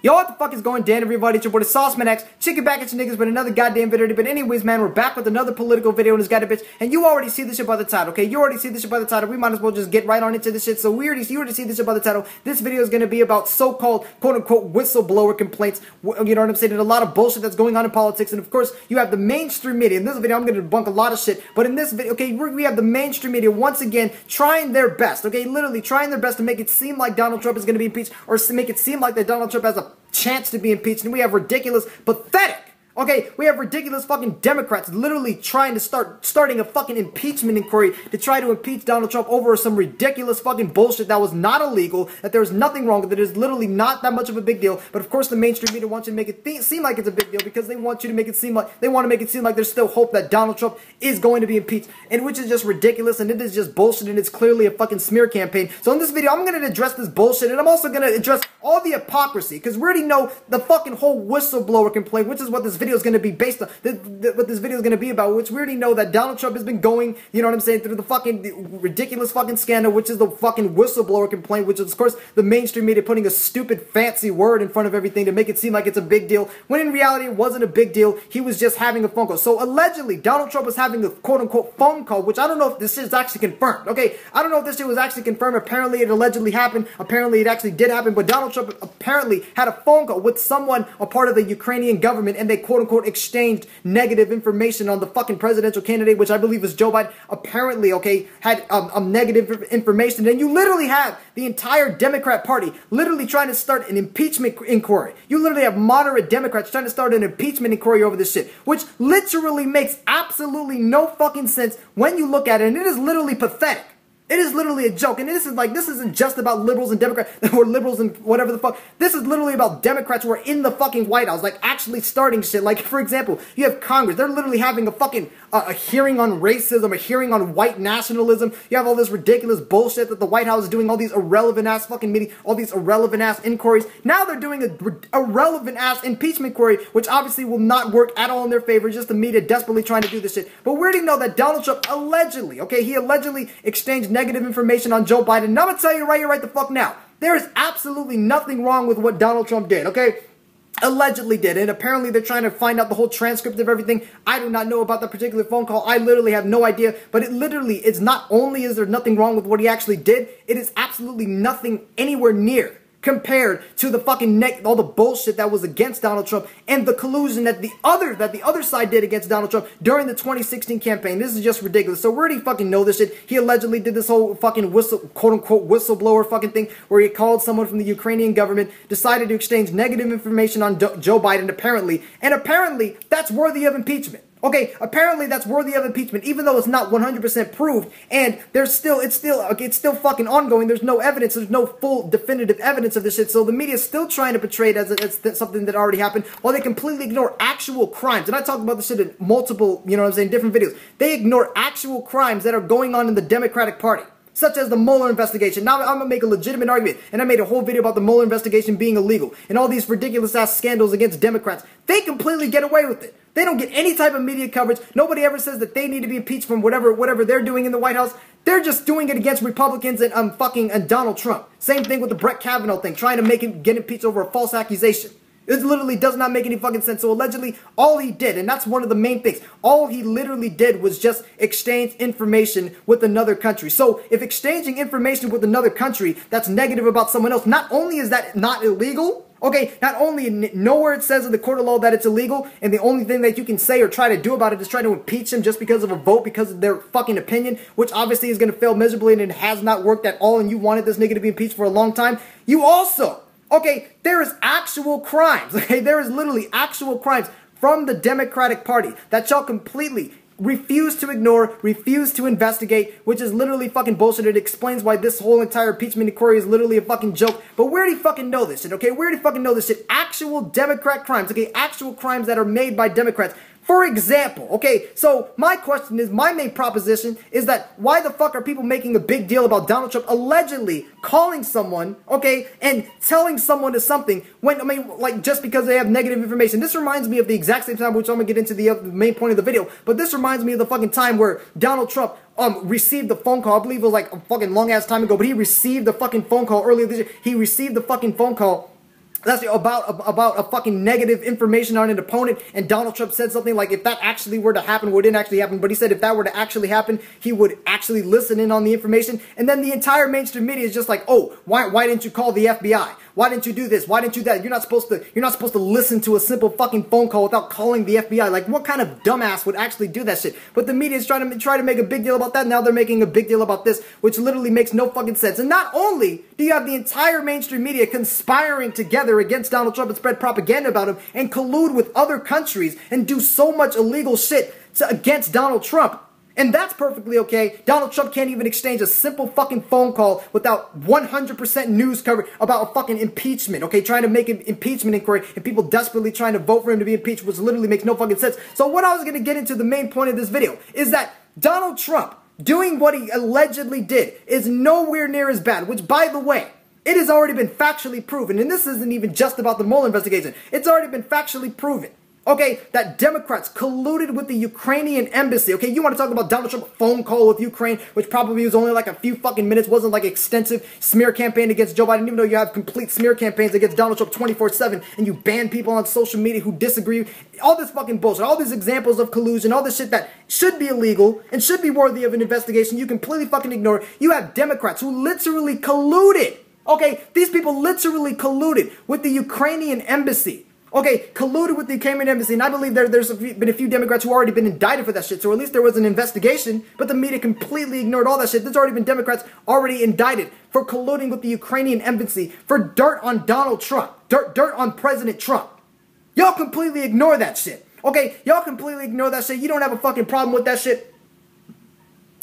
Yo, what the fuck is going down, everybody? It's your boy, Sauceman X. Chicken back at you niggas with another goddamn video. But anyways, man, we're back with another political video in this goddamn bitch. And you already see this shit by the title, okay? You already see this shit by the title. We might as well just get right on into this shit. So you already see this shit by the title. This video is going to be about so-called, quote-unquote, whistleblower complaints. You know what I'm saying? And a lot of bullshit that's going on in politics. And of course, you have the mainstream media. In this video, I'm going to debunk a lot of shit. But in this video, okay, we have the mainstream media once again trying their best, okay? Literally trying their best to make it seem like Donald Trump is going to be impeached, or to make it seem like that Donald Trump has a chance to be impeached. And we have ridiculous, pathetic, okay, we have ridiculous fucking Democrats literally trying to starting a fucking impeachment inquiry to try to impeach Donald Trump over some ridiculous fucking bullshit that was not illegal, that there's nothing wrong with it, is literally not that much of a big deal. But of course the mainstream media wants you to make it seem like it's a big deal, because they want you to make it seem like, they want to make it seem like there's still hope that Donald Trump is going to be impeached, and which is just ridiculous, and it is just bullshit, and it's clearly a fucking smear campaign. So in this video, I'm going to address this bullshit, and I'm also going to address all the hypocrisy, because we already know the fucking whole whistleblower complaint, which is what this video is going to be based on, what this video is going to be about, which we already know that Donald Trump has been going, you know what I'm saying, through the fucking ridiculous fucking scandal, which is the fucking whistleblower complaint, which is of course the mainstream media putting a stupid fancy word in front of everything to make it seem like it's a big deal, when in reality it wasn't a big deal. He was just having a phone call. So allegedly, Donald Trump was having a quote-unquote phone call, which I don't know if this is actually confirmed, okay? I don't know if this shit was actually confirmed. Apparently it allegedly happened. Apparently it actually did happen, but Donald Trump apparently had a phone call with someone, a part of the Ukrainian government, and they quote-unquote exchanged negative information on the fucking presidential candidate, which I believe is Joe Biden. Apparently, okay, had negative information. And you literally have the entire Democrat Party literally trying to start an impeachment inquiry. You literally have moderate Democrats trying to start an impeachment inquiry over this shit, which literally makes absolutely no fucking sense when you look at it, and it is literally pathetic. It is literally a joke, and this isn't just about liberals and Democrats, or liberals and whatever the fuck. This is literally about Democrats who are in the fucking White House, like actually starting shit. Like, for example, you have Congress. They're literally having a fucking, a hearing on racism, a hearing on white nationalism. You have all this ridiculous bullshit that the White House is doing, all these irrelevant ass fucking meetings, all these irrelevant ass inquiries. Now they're doing a irrelevant ass impeachment inquiry, which obviously will not work at all in their favor, just the media desperately trying to do this shit. But we already know that Donald Trump allegedly, okay, he allegedly exchanged negative information on Joe Biden. And I'm going to tell you right here, right the fuck now, there is absolutely nothing wrong with what Donald Trump did, okay? Allegedly did, and apparently they're trying to find out the whole transcript of everything. I do not know about that particular phone call. I literally have no idea, but it literally is not only is there nothing wrong with what he actually did, it is absolutely nothing anywhere near compared to the fucking all the bullshit that was against Donald Trump and the collusion that the other side did against Donald Trump during the 2016 campaign. This is just ridiculous. So we already fucking know this shit. He allegedly did this whole fucking quote-unquote whistleblower fucking thing where he called someone from the Ukrainian government, decided to exchange negative information on Joe Biden, apparently that's worthy of impeachment. Okay, apparently that's worthy of impeachment, even though it's not 100% proved, and it's still fucking ongoing. There's no evidence. There's no full definitive evidence of this shit. So the media is still trying to portray it as something that already happened, while they completely ignore actual crimes. And I talked about this shit in multiple, you know what I'm saying, different videos. They ignore actual crimes that are going on in the Democratic Party, such as the Mueller investigation. Now, I'm going to make a legitimate argument, and I made a whole video about the Mueller investigation being illegal, and all these ridiculous-ass scandals against Democrats. They completely get away with it. They don't get any type of media coverage. Nobody ever says that they need to be impeached from whatever they're doing in the White House. They're just doing it against Republicans and Donald Trump. Same thing with the Brett Kavanaugh thing, trying to make him get impeached over a false accusation. It literally does not make any fucking sense. So allegedly, all he did, and that's one of the main things, all he literally did was just exchange information with another country. So if exchanging information with another country that's negative about someone else, not only is that not illegal, okay, not only nowhere it says in the court of law that it's illegal, and the only thing that you can say or try to do about it is try to impeach him just because of a vote, because of their fucking opinion, which obviously is going to fail miserably and it has not worked at all, and you wanted this nigga to be impeached for a long time. You also, okay, there is actual crimes, okay, there is literally actual crimes from the Democratic Party that y'all completely refuse to ignore, refuse to investigate, which is literally fucking bullshit. It explains why this whole entire impeachment inquiry is literally a fucking joke. But where do you fucking know this shit, okay? Where do you fucking know this shit? Actual Democrat crimes, okay? Actual crimes that are made by Democrats. For example, okay, so my question is, my main proposition is that why the fuck are people making a big deal about Donald Trump allegedly calling someone, okay, and telling someone to something when, I mean, like, just because they have negative information. This reminds me of the exact same time, which I'm gonna get into the main point of the video, but this reminds me of the fucking time where Donald Trump received the phone call. I believe it was like a fucking long ass time ago, but he received the fucking phone call earlier this year. He received the fucking phone call That's about a fucking negative information on an opponent, and Donald Trump said something like, if that actually were to happen, well, it didn't actually happen, but he said if that were to actually happen, he would actually listen in on the information, and then the entire mainstream media is just like, oh, why didn't you call the FBI? Why didn't you do this? Why didn't you do that? You're not supposed to listen to a simple fucking phone call without calling the FBI. Like, what kind of dumbass would actually do that shit? But the media is trying to make a big deal about that. Now they're making a big deal about this, which literally makes no fucking sense. And not only do you have the entire mainstream media conspiring together against Donald Trump and spread propaganda about him and collude with other countries and do so much illegal shit against Donald Trump. And that's perfectly okay. Donald Trump can't even exchange a simple fucking phone call without 100% news coverage about a fucking impeachment, okay? Trying to make an impeachment inquiry and people desperately trying to vote for him to be impeached, which literally makes no fucking sense. So what I was going to get into, the main point of this video, is that Donald Trump doing what he allegedly did is nowhere near as bad, which, by the way, it has already been factually proven, and this isn't even just about the Mueller investigation. It's already been factually proven, okay, that Democrats colluded with the Ukrainian embassy. Okay, you want to talk about Donald Trump's phone call with Ukraine, which probably was only like a few fucking minutes, wasn't like extensive smear campaign against Joe Biden, even though you have complete smear campaigns against Donald Trump 24/7, and you ban people on social media who disagree. All this fucking bullshit, all these examples of collusion, all this shit that should be illegal and should be worthy of an investigation, you completely fucking ignore. You have Democrats who literally colluded. Okay, these people literally colluded with the Ukrainian embassy. Okay, colluded with the Ukrainian embassy, and I believe there's been a few Democrats who already been indicted for that shit, so at least there was an investigation, but the media completely ignored all that shit. There's already been Democrats already indicted for colluding with the Ukrainian embassy for dirt on Donald Trump, dirt on President Trump. Y'all completely ignore that shit. Okay, y'all completely ignore that shit. You don't have a fucking problem with that shit.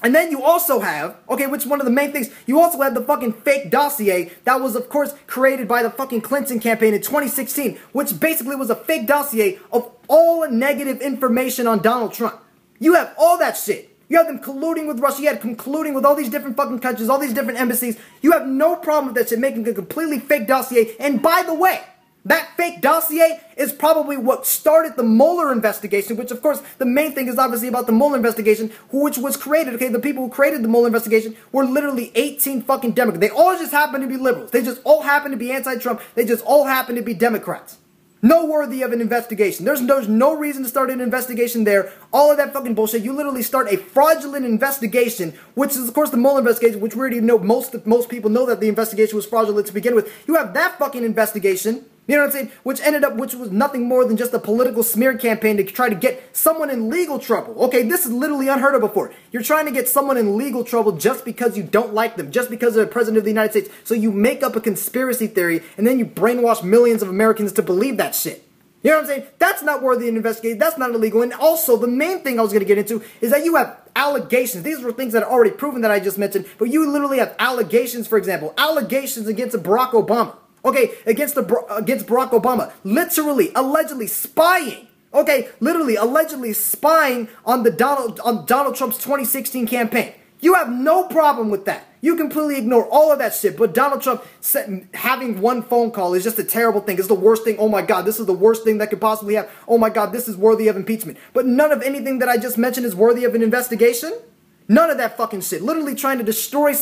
And then you also have, okay, which is one of the main things, you also have the fucking fake dossier that was, of course, created by the fucking Clinton campaign in 2016, which basically was a fake dossier of all negative information on Donald Trump. You have all that shit. You have them colluding with Russia. You had them colluding with all these different fucking countries, all these different embassies. You have no problem with that shit, making a completely fake dossier. And by the way, that fake dossier is probably what started the Mueller investigation, which, of course, the main thing is obviously about the Mueller investigation, which was created, okay? The people who created the Mueller investigation were literally 18 fucking Democrats. They all just happen to be liberals. They just all happen to be anti-Trump. They just all happen to be Democrats. No worthy of an investigation. There's no reason to start an investigation there. All of that fucking bullshit. You literally start a fraudulent investigation, which is, of course, the Mueller investigation, which we already know, most people know that the investigation was fraudulent to begin with. You have that fucking investigation, you know what I'm saying? Which was nothing more than just a political smear campaign to try to get someone in legal trouble. Okay, this is literally unheard of before. You're trying to get someone in legal trouble just because you don't like them, just because they're the president of the United States. So you make up a conspiracy theory, and then you brainwash millions of Americans to believe that shit. You know what I'm saying? That's not worthy of an investigation. That's not illegal. And also, the main thing I was going to get into is that you have allegations. These were things that are already proven that I just mentioned, but you literally have allegations, for example, allegations against Barack Obama. Okay, against Barack Obama, literally, allegedly spying. Okay, literally, allegedly spying on Donald Trump's 2016 campaign. You have no problem with that. You completely ignore all of that shit. But Donald Trump having one phone call is just a terrible thing. It's the worst thing. Oh my God, this is the worst thing that could possibly happen. Oh my God, this is worthy of impeachment. But none of anything that I just mentioned is worthy of an investigation. None of that fucking shit. Literally trying to destroy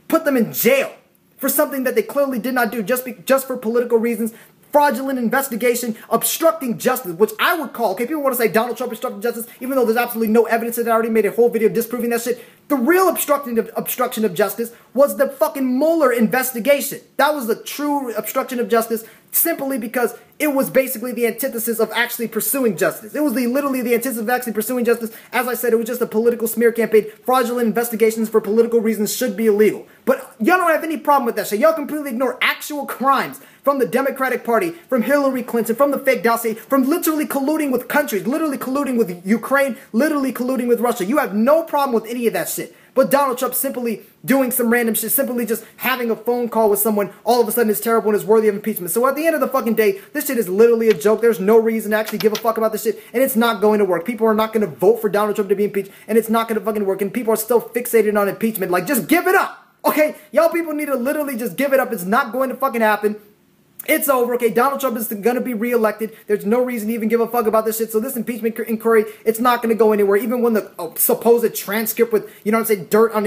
put them in jail for something that they clearly did not do just for political reasons. Fraudulent investigation, obstructing justice, which I would call, okay, people want to say Donald Trump obstructing justice, even though there's absolutely no evidence that I already made a whole video disproving that shit. The real obstruction of justice was the fucking Mueller investigation. That was the true obstruction of justice, simply because it was basically the antithesis of actually pursuing justice. It was literally the antithesis of actually pursuing justice. As I said, it was just a political smear campaign. Fraudulent investigations for political reasons should be illegal. But y'all don't have any problem with that shit. Y'all completely ignore actual crimes from the Democratic Party, from Hillary Clinton, from the fake dossier, from literally colluding with countries, literally colluding with Ukraine, literally colluding with Russia. You have no problem with any of that shit. But Donald Trump simply doing some random shit, simply just having a phone call with someone, all of a sudden is terrible and is worthy of impeachment. So at the end of the fucking day, this shit is literally a joke. There's no reason to actually give a fuck about this shit, and it's not going to work. People are not going to vote for Donald Trump to be impeached, and it's not going to fucking work, and people are still fixated on impeachment. Like, just give it up, okay? Y'all people need to literally just give it up. It's not going to fucking happen. It's over, okay? Donald Trump is going to be reelected. There's no reason to even give a fuck about this shit. So this impeachment inquiry, it's not going to go anywhere. Even when the supposed transcript with, you know what I'm saying, dirt on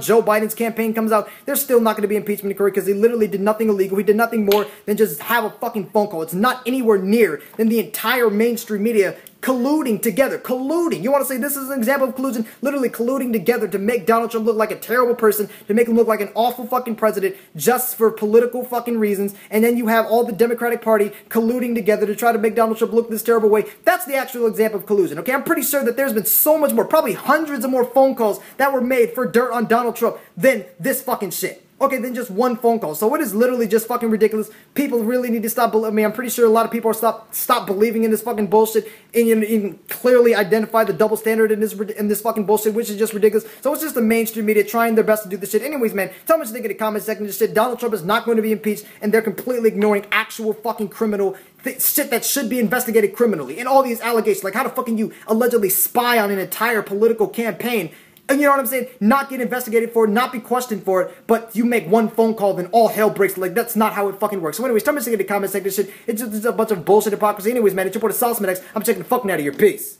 Joe Biden's campaign comes out, there's still not going to be impeachment inquiry because he literally did nothing illegal. He did nothing more than just have a fucking phone call. It's not anywhere near than the entire mainstream media colluding together. Colluding. You want to say this is an example of collusion? Literally colluding together to make Donald Trump look like a terrible person, to make him look like an awful fucking president just for political fucking reasons. And then you have all the Democratic Party colluding together to try to make Donald Trump look this terrible way. That's the actual example of collusion, okay? I'm pretty sure that there's been so much more, probably hundreds of more phone calls that were made for dirt on Donald Trump than this fucking shit. Okay, then just one phone call. So it is literally just fucking ridiculous. People really need to stop believing. I mean, I'm pretty sure a lot of people are stop believing in this fucking bullshit, and you can clearly identify the double standard in this fucking bullshit, which is just ridiculous. So it's just the mainstream media trying their best to do this shit. Anyways, man, tell me what you think in the comment section. This shit, Donald Trump is not going to be impeached, and they're completely ignoring actual fucking criminal shit that should be investigated criminally. And all these allegations, like how the fucking you allegedly spy on an entire political campaign. And you know what I'm saying? Not get investigated for it, not be questioned for it, but you make one phone call, then all hell breaks. Like, that's not how it fucking works. So anyways, tell me in the comment section. Shit, it's just a bunch of bullshit hypocrisy. Anyways, man, it's your boy, Sauceman X. I'm checking the fucking out of your. Peace.